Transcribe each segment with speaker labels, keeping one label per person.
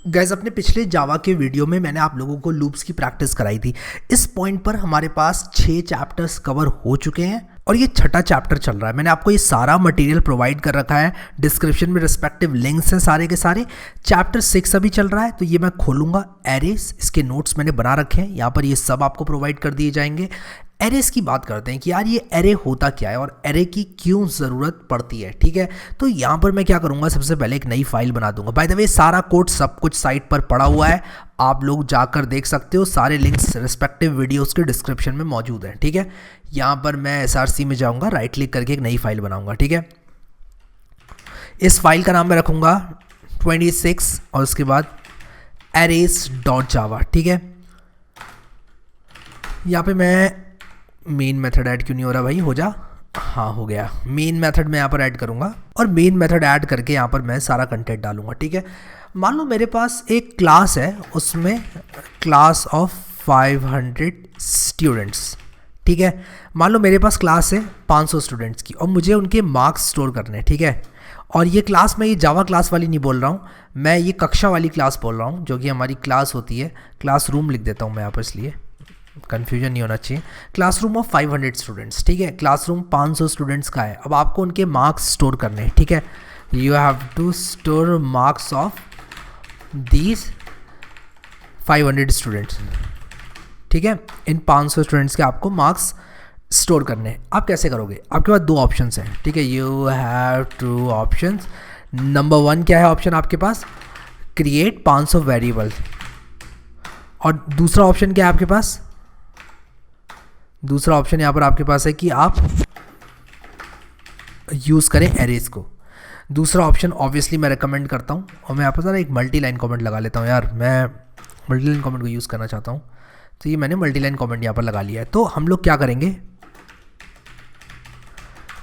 Speaker 1: Guys अपने पिछले जावा के वीडियो में मैंने आप लोगों को लूप्स की प्रैक्टिस कराई थी। इस पॉइंट पर हमारे पास 6 चैप्टर्स कवर हो चुके हैं और ये छठा चैप्टर चल रहा है। मैंने आपको ये सारा मटेरियल प्रोवाइड कर रखा है, डिस्क्रिप्शन में रिस्पेक्टिव लिंक्स हैं सारे के सारे। चैप्टर 6 अभी चल रहा है, तो ये मैं खोलूंगा एरेस, इसके नोट्स मैंने बना रखे हैं, यहाँ पर ये सब आपको प्रोवाइड कर दिए जाएंगे। एरेस की बात करते हैं कि यार ये एरे होता क्या है और एरे की क्यों ज़रूरत पड़ती है। ठीक है, तो यहाँ पर मैं क्या करूँगा, सबसे पहले एक नई फाइल बना दूंगा। बाय द वे सारा कोड सब कुछ साइट पर पड़ा हुआ है, आप लोग जाकर देख सकते हो, सारे लिंक्स रिस्पेक्टिव वीडियोस के डिस्क्रिप्शन में मौजूद हैं। ठीक है, यहाँ पर मैं SRC में जाऊँगा, राइट क्लिक करके एक नई फाइल बनाऊँगा। ठीक है, इस फाइल का नाम मैं रखूँगा 26 और उसके बाद arrays.java। ठीक है, यहाँ पे मैं मेन मेथड ऐड क्यों नहीं हो रहा भाई, हो जा, हाँ हो गया। मेन मेथड मैं यहाँ पर ऐड करूँगा और मेन मेथड ऐड करके यहाँ पर मैं सारा कंटेंट डालूंगा। ठीक है, मान लो मेरे पास एक क्लास है, उसमें क्लास ऑफ 500 स्टूडेंट्स। ठीक है, मान लो मेरे पास क्लास है 500 स्टूडेंट्स की और मुझे उनके मार्क्स स्टोर करने हैं। ठीक है, और ये क्लास, मैं ये जावा क्लास वाली नहीं बोल रहा हूँ, मैं ये कक्षा वाली क्लास बोल रहा हूँ, जो कि हमारी क्लास होती है। क्लासरूम लिख देता हूँ मैं यहाँ पर, इसलिए कन्फ्यूजन नहीं होना चाहिए। Classroom of 500 students. ठीक है, क्लासरूम 500 स्टूडेंट्स का है। अब आपको उनके मार्क्स स्टोर करने हैं। ठीक है, you have to store marks of these 500 students. ठीक है, इन 500 स्टूडेंट्स के आपको मार्क्स स्टोर करने हैं। आप कैसे करोगे, आपके पास 2 ऑप्शंस हैं। ठीक है, यू हैव 2 ऑप्शंस। नंबर 1 क्या है ऑप्शन आपके पास, क्रिएट 500 वेरिएबल, और दूसरा ऑप्शन क्या है आपके पास, दूसरा ऑप्शन यहाँ पर आपके पास है कि आप यूज़ करें एरेज को। दूसरा ऑप्शन ऑब्वियसली मैं रेकमेंड करता हूँ, और मैं यहाँ पर ज़रा एक मल्टी लाइन कमेंट लगा लेता हूँ यार, मैं मल्टी लाइन कमेंट को यूज़ करना चाहता हूँ, तो ये मैंने मल्टी लाइन कमेंट यहाँ पर लगा लिया है। तो हम लोग क्या करेंगे,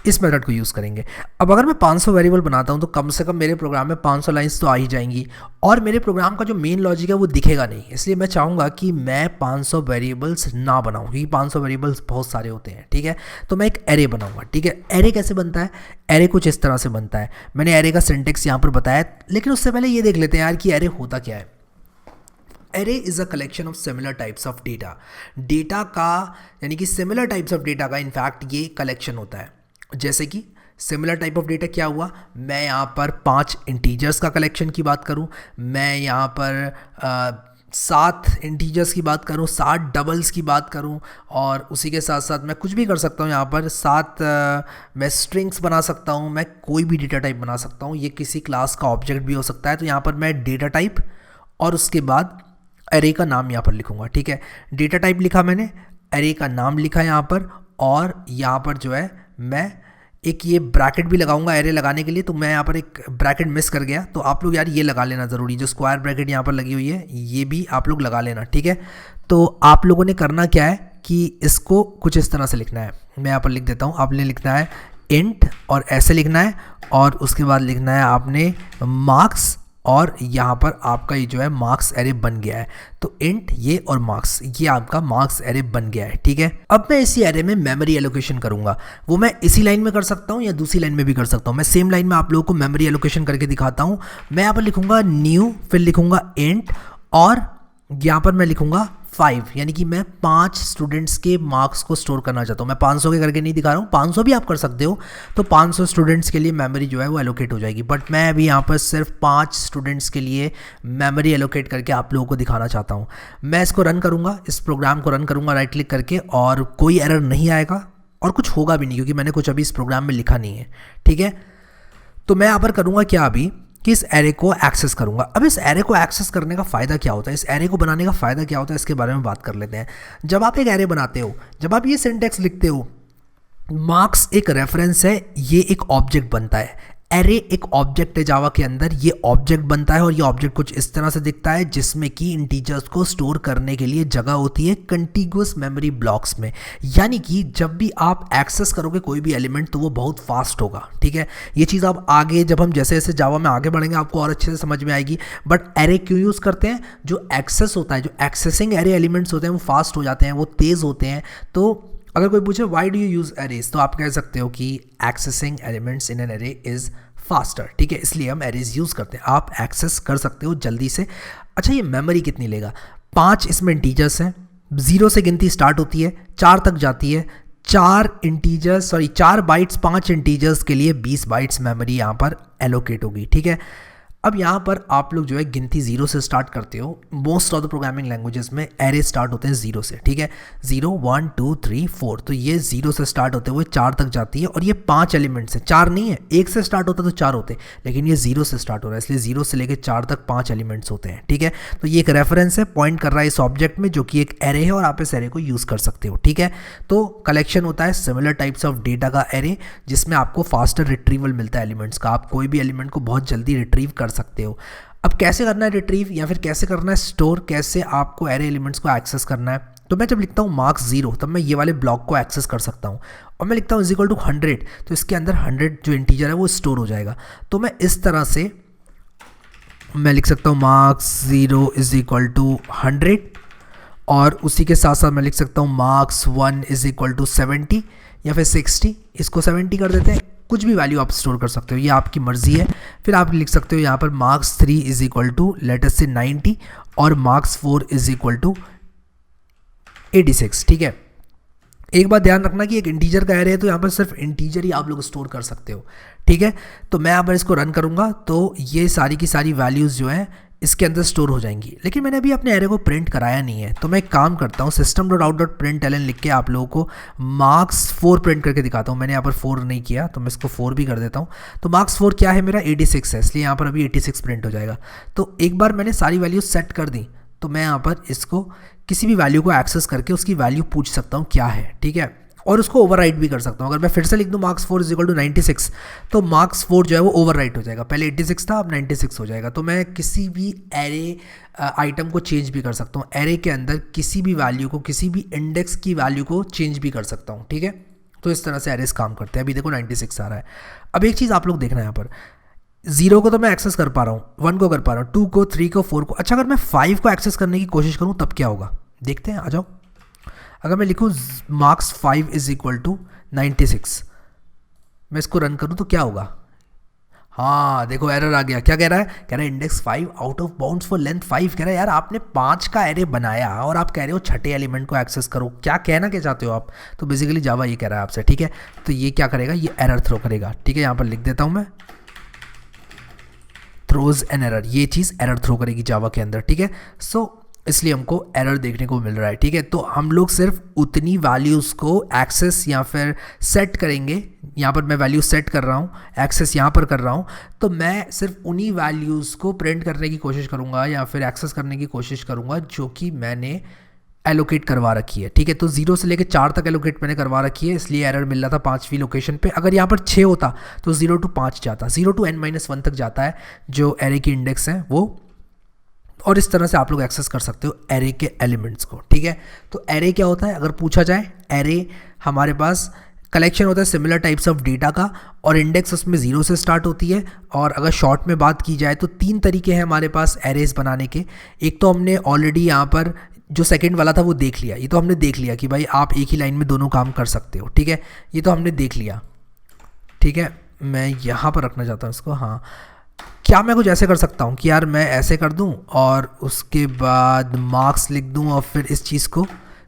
Speaker 1: इस मेथड को यूज़ करेंगे। अब अगर मैं 500 वेरिएबल बनाता हूँ तो कम से कम मेरे प्रोग्राम में 500 लाइंस तो आ ही जाएंगी, और मेरे प्रोग्राम का जो मेन लॉजिक है वो दिखेगा नहीं। इसलिए मैं चाहूँगा कि मैं 500 वेरिएबल्स ना बनाऊँ, क्योंकि 500 वेरिएबल्स बहुत सारे होते हैं। ठीक है, तो मैं एक एरे बनाऊँगा। ठीक है, एरे कैसे बनता है, एरे कुछ इस तरह से बनता है। मैंने एरे का सिंटेक्स यहाँ पर बताया, लेकिन उससे पहले ये देख लेते हैं यार कि एरे होता क्या है। Array is a collection of similar types of data. Data का, यानी कि सिमिलर टाइप्स ऑफ डेटा का इनफैक्ट ये कलेक्शन होता है। जैसे कि सिमिलर टाइप ऑफ डेटा क्या हुआ, मैं यहाँ पर 5 इंटीजर्स का कलेक्शन की बात करूँ, मैं यहाँ पर 7 इंटीजर्स की बात करूँ, 7 डबल्स की बात करूँ, और उसी के साथ साथ मैं कुछ भी कर सकता हूँ। यहाँ पर 7 मैं स्ट्रिंग्स बना सकता हूँ, मैं कोई भी डेटा टाइप बना सकता हूँ, ये किसी क्लास का ऑब्जेक्ट भी हो सकता है। तो यहाँ पर मैं डेटा टाइप और उसके बाद एरे का नाम यहाँ पर लिखूँगा। ठीक है, डेटा टाइप लिखा मैंने, एरे का नाम लिखा यहाँ पर, और यहाँ पर जो है मैं एक ये ब्रैकेट भी लगाऊंगा एरे लगाने के लिए। तो मैं यहाँ पर एक ब्रैकेट मिस कर गया, तो आप लोग यार ये लगा लेना ज़रूरी, जो स्क्वायर ब्रैकेट यहाँ पर लगी हुई है ये भी आप लोग लगा लेना। ठीक है, तो आप लोगों ने करना क्या है कि इसको कुछ इस तरह से लिखना है, मैं यहाँ पर लिख देता हूँ। आपने लिखना है इंट, और ऐसे लिखना है, और उसके बाद लिखना है आपने मार्क्स, और यहाँ पर आपका ये जो है मार्क्स एरे बन गया है। तो इंट ये और मार्क्स, ये आपका मार्क्स एरे बन गया है। ठीक है, अब मैं इसी एरे में मेमोरी एलोकेशन करूँगा। वो मैं इसी लाइन में कर सकता हूँ या दूसरी लाइन में भी कर सकता हूँ। मैं सेम लाइन में आप लोगों को मेमोरी एलोकेशन करके दिखाता हूँ। मैं यहाँ पर लिखूँगा न्यू, फिर लिखूँगा इंट, और यहाँ पर मैं लिखूँगा 5, यानी कि मैं 5 स्टूडेंट्स के मार्क्स को स्टोर करना चाहता हूँ। मैं 500 के करके नहीं दिखा रहा हूँ, 500 भी आप कर सकते हो। तो 500 स्टूडेंट्स के लिए मेमोरी जो है वो एलोकेट हो जाएगी, बट मैं अभी यहाँ पर सिर्फ 5 स्टूडेंट्स के लिए मेमोरी एलोकेट करके आप लोगों को दिखाना चाहता हूँ। मैं इसको रन करूँगा, इस प्रोग्राम को रन करूँगा राइट क्लिक करके, और कोई एरर नहीं आएगा और कुछ होगा भी नहीं, क्योंकि मैंने कुछ अभी इस प्रोग्राम में लिखा नहीं है। ठीक है, तो मैं यहाँ पर करूँगा क्या अभी कि इस एरे को एक्सेस करूंगा। अब इस एरे को एक्सेस करने का फ़ायदा क्या होता है, इस एरे को बनाने का फ़ायदा क्या होता है, इसके बारे में बात कर लेते हैं। जब आप एक एरे बनाते हो, जब आप ये सिंटेक्स लिखते हो, मार्क्स एक रेफरेंस है, ये एक ऑब्जेक्ट बनता है। एरे एक ऑब्जेक्ट है जावा के अंदर, ये ऑब्जेक्ट बनता है, और ये ऑब्जेक्ट कुछ इस तरह से दिखता है, जिसमें कि इंटीजर्स को स्टोर करने के लिए जगह होती है कंटिगुअस मेमोरी ब्लॉक्स में। यानी कि जब भी आप एक्सेस करोगे कोई भी एलिमेंट तो वो बहुत फास्ट होगा। ठीक है, ये चीज़ आप आगे जब हम जैसे जैसे जावा में आगे बढ़ेंगे आपको और अच्छे से समझ में आएगी। बट एरे क्यों यूज़ करते हैं, जो एक्सेस होता है, जो एक्सेसिंग एरे एलिमेंट्स होते हैं वो फास्ट हो जाते हैं, वो तेज़ होते हैं। तो अगर कोई पूछे why do you use arrays, तो आप कह सकते हो कि accessing elements in an array is faster, ठीक है, इसलिए हम एरेज यूज़ करते हैं। आप एक्सेस कर सकते हो जल्दी से। अच्छा, ये मेमोरी कितनी लेगा? 5 इसमें इंटीजर्स हैं, 0 से गिनती स्टार्ट होती है, 4 तक जाती है। 4 बाइट्स 5 इंटीजर्स के लिए 20 बाइट्स मेमोरी यहाँ पर एलोकेट होगी, ठीक है। अब यहाँ पर आप लोग जो है गिनती 0 से स्टार्ट करते हो। Most of the programming languages में एरे स्टार्ट होते हैं 0 से, ठीक है। 0 1 2 3 4, तो ये 0 से स्टार्ट होते हुए 4 तक जाती है और ये 5 एलिमेंट्स हैं। 4 नहीं है, 1 से स्टार्ट होता तो 4 होते, लेकिन ये 0 से स्टार्ट हो रहा है, इसलिए 0 से लेकर 4 तक 5 एलिमेंट्स होते हैं, ठीक है। तो ये एक रेफरेंस है, पॉइंट कर रहा है इस ऑब्जेक्ट में जो कि एक एरे है और आप इस एरे को यूज़ कर सकते हो, ठीक है। तो कलेक्शन होता है सिमिलर टाइप्स ऑफ डेटा का एरे, जिसमें आपको फास्टर रिट्रीवल मिलता है एलिमेंट्स का। आप कोई भी एलिमेंट को बहुत जल्दी रिट्रीव कर सकते हो। अब कैसे करना है रिट्रीव या फिर कैसे करना है स्टोर, कैसे आपको एरे एलिमेंट्स को एक्सेस करना है? तो मैं जब लिखता हूँ मार्क्स 0, तब मैं ये वाले ब्लॉक को एक्सेस कर सकता हूँ। और मैं लिखता हूँ = 100, तो इसके अंदर 100 जो इंटीजर है वो स्टोर हो जाएगा। तो मैं इस तरह से मैं लिख सकता हूँ मार्क्स 0 = 100, और उसी के साथ साथ मैं लिख सकता हूँ मार्क्स 1 = 70 या फिर 60, इसको 70 कर देते हैं। कुछ भी वैल्यू आप स्टोर कर सकते हो, ये आपकी मर्जी है। फिर आप लिख सकते हो यहाँ पर मार्क्स 3 = लेट अस से 90 और मार्क्स 4 = 86, ठीक है। एक बात ध्यान रखना कि एक इंटीजर का एरे है तो यहाँ पर सिर्फ इंटीजर ही आप लोग स्टोर कर सकते हो, ठीक है। तो मैं यहाँ पर इसको रन करूँगा तो ये सारी की सारी वैल्यूज़ जो है इसके अंदर स्टोर हो जाएंगी। लेकिन मैंने अभी अपने एरे को प्रिंट कराया नहीं है, तो मैं एक काम करता हूँ, system.out.println लिख के आप लोगों को मार्क्स 4 प्रिंट करके दिखाता हूँ। मैंने यहाँ पर 4 नहीं किया, तो मैं इसको 4 भी कर देता हूँ। तो मार्क्स 4 क्या है मेरा? 86 है, इसलिए यहाँ पर अभी 86 प्रिंट हो जाएगा। तो एक बार मैंने सारी वैल्यू सेट कर दी, तो मैं यहाँ पर इसको किसी भी वैल्यू को एक्सेस करके उसकी वैल्यू पूछ सकता हूँ क्या है, ठीक है। और उसको ओवरराइट भी कर सकता हूँ। अगर मैं फिर से लिख दूँ मार्क्स 4 = 96, तो मार्क्स 4 जो है वो ओवरराइट हो जाएगा। पहले 86 था, अब 96 हो जाएगा। तो मैं किसी भी एरे आइटम को चेंज भी कर सकता हूँ। एरे के अंदर किसी भी वैल्यू को, किसी भी इंडेक्स की वैल्यू को चेंज भी कर सकता हूँ, ठीक है। तो इस तरह से एरेस काम करते हैं। अभी देखो 96 आ रहा है। अब एक चीज़ आप लोग देखना यहाँ पर, 0 को तो मैं एक्सेस कर पा रहा हूँ, 1 को कर पा रहा हूँ, 2 को, 3 को, 4 को। अच्छा, अगर मैं 5 को एक्सेस करने की कोशिश करूँ तब क्या होगा? देखते हैं, आ जाओ। अगर मैं लिखूँ मार्क्स 5 = 96, मैं इसको रन करूँ तो क्या होगा? हाँ देखो एरर आ गया। क्या कह रहा है? कह रहा है index 5 out of bounds for length 5। कह रहा है यार आपने 5 का एरे बनाया और आप कह रहे हो छठे एलिमेंट को एक्सेस करो। क्या कहना क्या चाहते हो आप? तो बेसिकली जावा ये कह रहा है आपसे, ठीक है। तो ये क्या करेगा? ये एरर थ्रो करेगा, ठीक है। यहाँ पर लिख देता हूँ मैं, थ्रोज एन एरर। ये चीज़ एरर थ्रो करेगी जावा के अंदर, ठीक है। सो इसलिए हमको एरर देखने को मिल रहा है, ठीक है। तो हम लोग सिर्फ उतनी वैल्यूज़ को एक्सेस या फिर सेट करेंगे। यहाँ पर मैं वैल्यू सेट कर रहा हूँ, एक्सेस यहाँ पर कर रहा हूँ, तो मैं सिर्फ उन्हीं वैल्यूज़ को प्रिंट करने की कोशिश करूँगा या फिर एक्सेस करने की कोशिश करूँगा जो कि मैंने एलोकेट करवा रखी है, ठीक है। तो 0 से लेकर 4 तक एलोकेट मैंने करवा रखी है, इसलिए एरर मिल रहा था 5वीं लोकेशन पे। अगर यहाँ पर 6 होता तो 0 to 5 जाता, 0 to n-1 तक जाता है जो एरे की इंडेक्स है वो। और इस तरह से आप लोग एक्सेस कर सकते हो एरे के एलिमेंट्स को, ठीक है। तो एरे क्या होता है? अगर पूछा जाए, एरे हमारे पास कलेक्शन होता है सिमिलर टाइप्स ऑफ डेटा का, और इंडेक्स उसमें 0 से स्टार्ट होती है। और अगर शॉर्ट में बात की जाए तो 3 तरीके हैं हमारे पास एरेज बनाने के। एक तो हमने ऑलरेडी यहाँ पर जो सेकंड वाला था वो देख लिया। ये तो हमने देख लिया कि भाई आप एक ही लाइन में दोनों काम कर सकते हो, ठीक है। ये तो हमने देख लिया, ठीक है। मैं यहाँ पर रखना चाहता हूँ इसको। हाँ, क्या मैं कुछ ऐसे कर सकता हूँ कि यार मैं ऐसे कर दूँ और उसके बाद मार्क्स लिख दूँ और फिर इस चीज़ को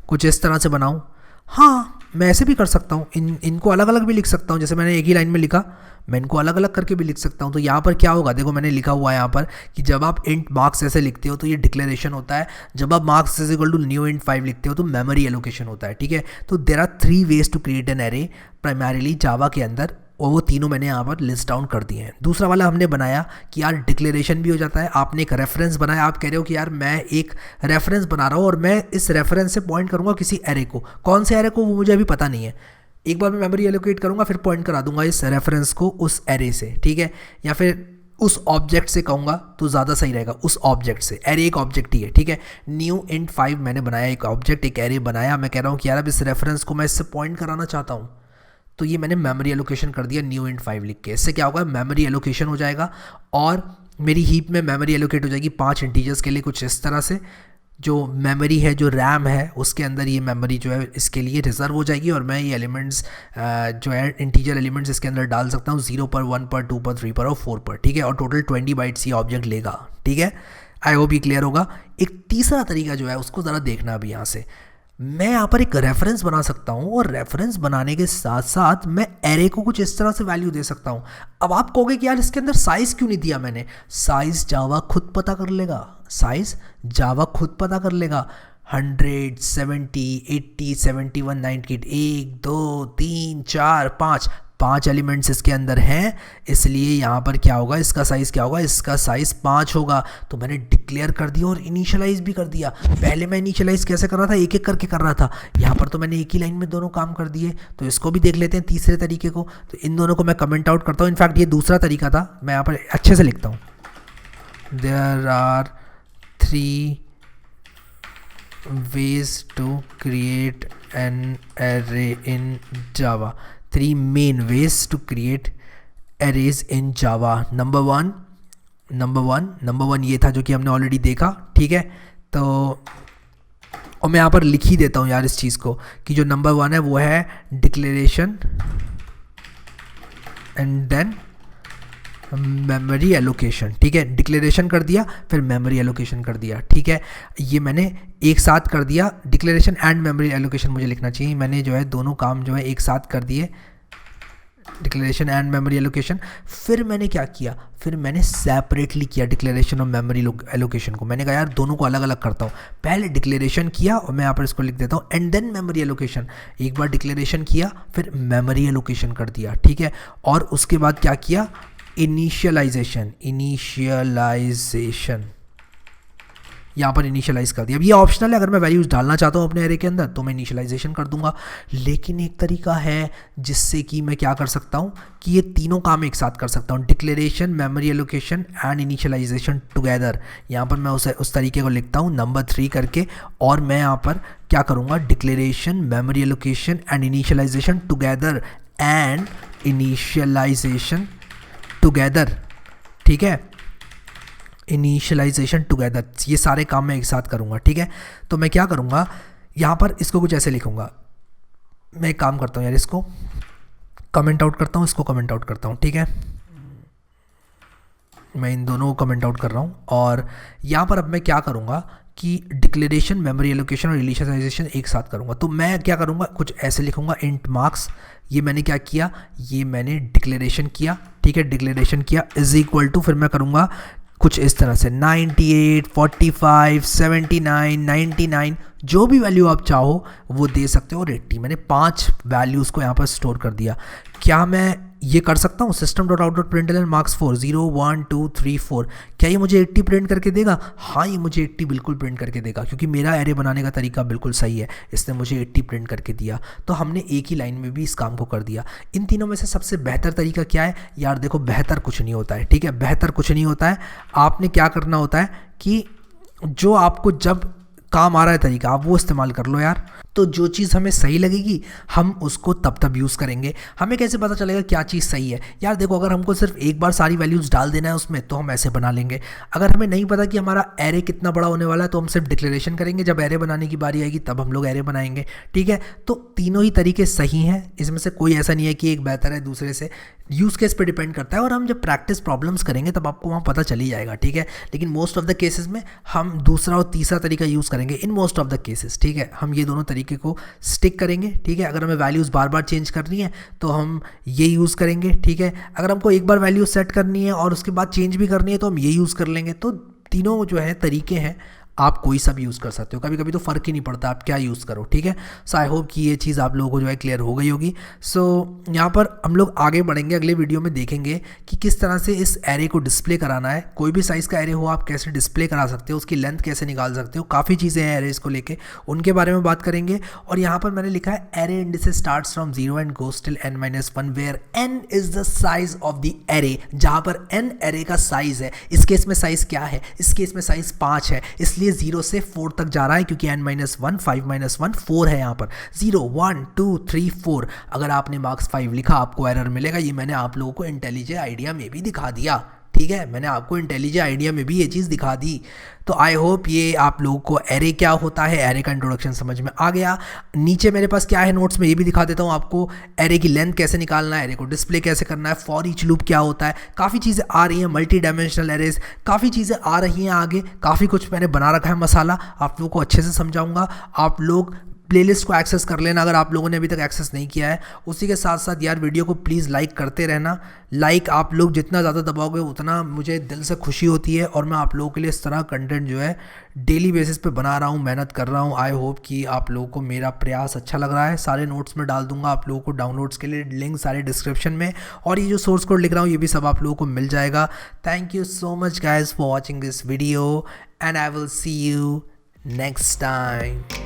Speaker 1: कुछ इस तरह से बनाऊँ? हाँ, मैं ऐसे भी कर सकता हूँ। इनको अलग अलग भी लिख सकता हूँ। जैसे मैंने एक ही लाइन में लिखा, मैं इनको अलग अलग करके भी लिख सकता हूँ। तो यहाँ पर क्या होगा? देखो मैंने लिखा हुआ है यहाँ पर कि जब आप इंट मार्क्स ऐसे लिखते हो तो ये डिक्लेरेशन होता है। जब आप मार्क्स =न्यू इंट 5 लिखते हो तो मेमोरी एलोकेशन होता है, ठीक है। तो there are 3 ways to create an array primarily Java के अंदर, और वो तीनों मैंने यहाँ पर लिस्ट डाउन कर दिए हैं। दूसरा वाला हमने बनाया कि यार डिक्लेरेशन भी हो जाता है। आपने एक रेफरेंस बनाया, आप कह रहे हो कि यार मैं एक रेफरेंस बना रहा हूँ और मैं इस रेफरेंस से पॉइंट करूँगा किसी एरे को। कौन से एरे को वो मुझे अभी पता नहीं है। एक बार मैं मेमोरी एलोकेट करूँगा, फिर पॉइंट करा दूंगा इस रेफरेंस को उस एरे से, ठीक है। या फिर उस ऑब्जेक्ट से कहूँगा तो ज़्यादा सही रहेगा, उस ऑब्जेक्ट से। एरे एक ऑब्जेक्ट ही है, ठीक है। न्यू इंट 5 मैंने बनाया, एक ऑब्जेक्ट, एक एरे बनाया। मैं कह रहा हूँ कि यार अब इस रेफरेंस को मैं इससे पॉइंट कराना चाहता हूँ, तो ये मैंने मेमोरी एलोकेशन कर दिया न्यू इंट 5 लिख के। इससे क्या होगा? मेमोरी एलोकेशन हो जाएगा और मेरी हीप में मेमोरी एलोकेट हो जाएगी 5 इंटीजर्स के लिए, कुछ इस तरह से। जो मेमोरी है, जो रैम है, उसके अंदर ये मेमोरी जो है इसके लिए रिजर्व हो जाएगी और मैं ये एलिमेंट्स जो है इंटीजर एलिमेंट्स इसके अंदर डाल सकता हूँ 0 पर, 1 पर, 2 पर, 3 पर और 4 पर, ठीक है। और टोटल 20 बाइट्स ये ऑब्जेक्ट लेगा, ठीक है। आई होप ये क्लियर होगा। एक तीसरा तरीका जो है उसको ज़रा देखना अभी यहाँ से, मैं यहाँ पर एक रेफरेंस बना सकता हूँ और रेफरेंस बनाने के साथ साथ मैं एरे को कुछ इस तरह से वैल्यू दे सकता हूँ। अब आप कहोगे कि यार इसके अंदर साइज़ क्यों नहीं दिया मैंने? साइज़ जावा खुद पता कर लेगा, साइज़ जावा खुद पता कर लेगा। 100, 70, 80, 71, 98, 1, 2, 3, 4, 5 एलिमेंट्स इसके अंदर हैं, इसलिए यहाँ पर क्या होगा, इसका साइज़ क्या होगा, इसका साइज़ 5 होगा। तो मैंने डिक्लेयर कर दिया और इनिशियलाइज़ भी कर दिया। पहले मैं इनिशियलाइज़ कैसे कर रहा था, एक एक करके कर रहा था, यहाँ पर तो मैंने एक ही लाइन में दोनों काम कर दिए। तो इसको भी देख लेते हैं तीसरे तरीके को। तो इन दोनों को मैं कमेंट आउट करता हूँ। इनफैक्ट ये दूसरा तरीका था, मैं यहाँ पर अच्छे से लिखता हूँ। There are 3 ways to create an array in Java. 3 main ways to create arrays in Java. Number one ये था जो कि हमने ऑलरेडी देखा, ठीक है। तो और मैं यहाँ पर लिख ही देता हूँ यार इस चीज़ को कि जो नंबर 1 है वो है declaration and then memory allocation, ठीक है। डिक्लेरेशन कर दिया, फिर मेमोरी एलोकेशन कर दिया, ठीक है। ये मैंने एक साथ कर दिया, डिक्लेरेशन एंड मेमोरी एलोकेशन मुझे लिखना चाहिए, मैंने जो है दोनों काम जो है एक साथ कर दिए, डिक्लेरेशन एंड मेमोरी एलोकेशन। फिर मैंने क्या किया, फिर मैंने सेपरेटली किया डिक्लेरेशन और मेमोरी एलोकेशन को। मैंने कहा यार दोनों को अलग अलग करता हूँ, पहले डिक्लेरेशन किया और मैं यहाँ पर इसको लिख देता हूँ एंड देन मेमोरी एलोकेशन। एक बार डिक्लेरेशन किया फिर मेमोरी एलोकेशन कर दिया, ठीक है। और उसके बाद क्या किया, इनिशियलाइजेशन यहाँ पर इनिशियलाइज़ कर दिया। अब ये ऑप्शनल है, अगर मैं वैल्यूज़ डालना चाहता हूँ अपने एरे के अंदर तो मैं इनिशियलाइजेशन कर दूंगा। लेकिन एक तरीका है जिससे कि मैं क्या कर सकता हूँ कि ये तीनों काम एक साथ कर सकता हूँ, declaration, memory allocation and initialisation together. यहाँ पर मैं उस तरीके को लिखता हूँ नंबर 3 करके, और मैं यहाँ पर क्या करूँगा, declaration, memory allocation and initialisation together and initialisation together, ठीक है। इनिशियलाइजेशन टुगेदर, ये सारे काम मैं एक साथ करूँगा, ठीक है। तो मैं क्या करूँगा, यहाँ पर इसको कुछ ऐसे लिखूँगा। मैं एक काम करता हूँ यार, इसको कमेंट आउट करता हूँ, इसको कमेंट आउट करता हूँ, ठीक है। मैं इन दोनों को कमेंट आउट कर रहा हूँ और यहाँ पर अब मैं क्या करूँगा कि डिक्लेरेशन, मेमोरी एलोकेशन और इनिशियलाइजेशन एक साथ करूँगा। तो मैं क्या करूँगा, कुछ ऐसे लिखूँगा, इंट मार्क्स। ये मैंने क्या किया, ये मैंने डिक्लेरेशन किया, ठीक है। डिक्लेरेशन किया इज इक्वल टू, फिर मैं करूँगा कुछ इस तरह से 98, 45, 79, 99, जो भी वैल्यू आप चाहो वो दे सकते हो। और 80, मैंने 5 वैल्यूज़ को यहाँ पर स्टोर कर दिया। क्या मैं ये कर सकता हूँ, system dot out dot println marks 4 0 1 2 3 4, क्या ये मुझे 80 प्रिंट करके देगा? हाँ, ये मुझे 80 बिल्कुल प्रिंट करके देगा, क्योंकि मेरा एरे बनाने का तरीका बिल्कुल सही है, इसने मुझे 80 प्रिंट करके दिया। तो हमने एक ही लाइन में भी इस काम को कर दिया। इन तीनों में से सबसे बेहतर तरीका क्या है यार? देखो, बेहतर कुछ नहीं होता है, ठीक है, बेहतर कुछ नहीं होता है। आपने क्या करना होता है कि जो आपको जब काम आ रहा है तरीका, आप वो इस्तेमाल कर लो यार। तो जो चीज़ हमें सही लगेगी हम उसको तब यूज़ करेंगे। हमें कैसे पता चलेगा क्या चीज़ सही है यार? देखो, अगर हमको सिर्फ एक बार सारी वैल्यूज़ डाल देना है उसमें तो हम ऐसे बना लेंगे। अगर हमें नहीं पता कि हमारा एरे कितना बड़ा होने वाला है तो हम सिर्फ डिक्लेरेशन करेंगे, जब एरे बनाने की बारी आएगी तब हम लोग एरे बनाएंगे, ठीक है। तो तीनों ही तरीके सही हैं, इसमें से कोई ऐसा नहीं है कि एक बेहतर है दूसरे से, यूज़ केस पे डिपेंड करता है। और हम जब प्रैक्टिस प्रॉब्लम्स करेंगे तब आपको वहाँ पता चल ही जाएगा, ठीक है। लेकिन मोस्ट ऑफ द केसेस में हम दूसरा और तीसरा तरीका यूज़ करेंगे, in most of the cases, ठीक है। हम ये दोनों तरीके को स्टिक करेंगे, ठीक है। अगर हमें वैल्यूज़ बार बार चेंज करनी है तो हम ये यूज़ करेंगे, ठीक है। अगर हमको एक बार वैल्यू सेट करनी है और उसके बाद चेंज भी करनी है तो हम ये यूज़ कर लेंगे। तो तीनों जो है तरीके हैं, आप कोई सा भी यूज़ कर सकते हो, कभी कभी तो फ़र्क ही नहीं पड़ता आप क्या यूज़ करो, ठीक है। सो आई होप कि ये चीज़ आप लोगों को जो है क्लियर हो गई होगी। सो यहाँ पर हम लोग आगे बढ़ेंगे, अगले वीडियो में देखेंगे कि किस तरह से इस एरे को डिस्प्ले कराना है। कोई भी साइज़ का एरे हो आप कैसे डिस्प्ले करा सकते हो, उसकी लेंथ कैसे निकाल सकते हो, काफ़ी चीज़ें हैं एरेज को लेके, उनके बारे में बात करेंगे। और यहाँ पर मैंने लिखा है array indices starts from 0 and goes till n-1 where n is the size of the array, जहाँ पर n एरे का साइज़ है। इस केस में साइज़ क्या है? इस केस में साइज़ 5 है, इसलिए 0 से 4 तक जा रहा है, क्योंकि n-1 5-1 4 है यहाँ पर। 0 1 2 3 4। अगर आपने मार्क्स 5 लिखा आपको एरर मिलेगा। ये मैंने आप लोगों को इंटेलिजेंट आइडिया में भी दिखा दिया, ठीक है, मैंने आपको इंटेलिजेंट आइडिया में भी ये चीज़ दिखा दी। तो आई होप ये आप लोगों को एरे क्या होता है, एरे का इंट्रोडक्शन समझ में आ गया। नीचे मेरे पास क्या है नोट्स में ये भी दिखा देता हूँ आपको, एरे की लेंथ कैसे निकालना है, एरे को डिस्प्ले कैसे करना है, फॉर ईच लूप क्या होता है, काफ़ी चीज़ें आ रही हैं, मल्टी डायमेंशनल एरेज, काफ़ी चीज़ें आ रही हैं आगे, काफ़ी कुछ मैंने बना रखा है मसाला, आप लोगों को अच्छे से समझाऊंगा। आप लोग प्लेलिस्ट को एक्सेस कर लेना अगर आप लोगों ने अभी तक एक्सेस नहीं किया है। उसी के साथ साथ यार वीडियो को प्लीज़ लाइक करते रहना, लाइक आप लोग जितना ज़्यादा दबाओगे उतना मुझे दिल से खुशी होती है, और मैं आप लोगों के लिए इस तरह कंटेंट जो है डेली बेसिस पे बना रहा हूँ, मेहनत कर रहा हूँ। आई होप कि आप लोगों को मेरा प्रयास अच्छा लग रहा है। सारे नोट्स में डाल दूंगा आप लोगों को डाउनलोड्स के लिए लिंक सारे डिस्क्रिप्शन में, और ये जो सोर्स कोड लिख रहा हूँ ये भी सब आप लोगों को मिल जाएगा। Thank you so much guys for watching this video, and I will see you next time.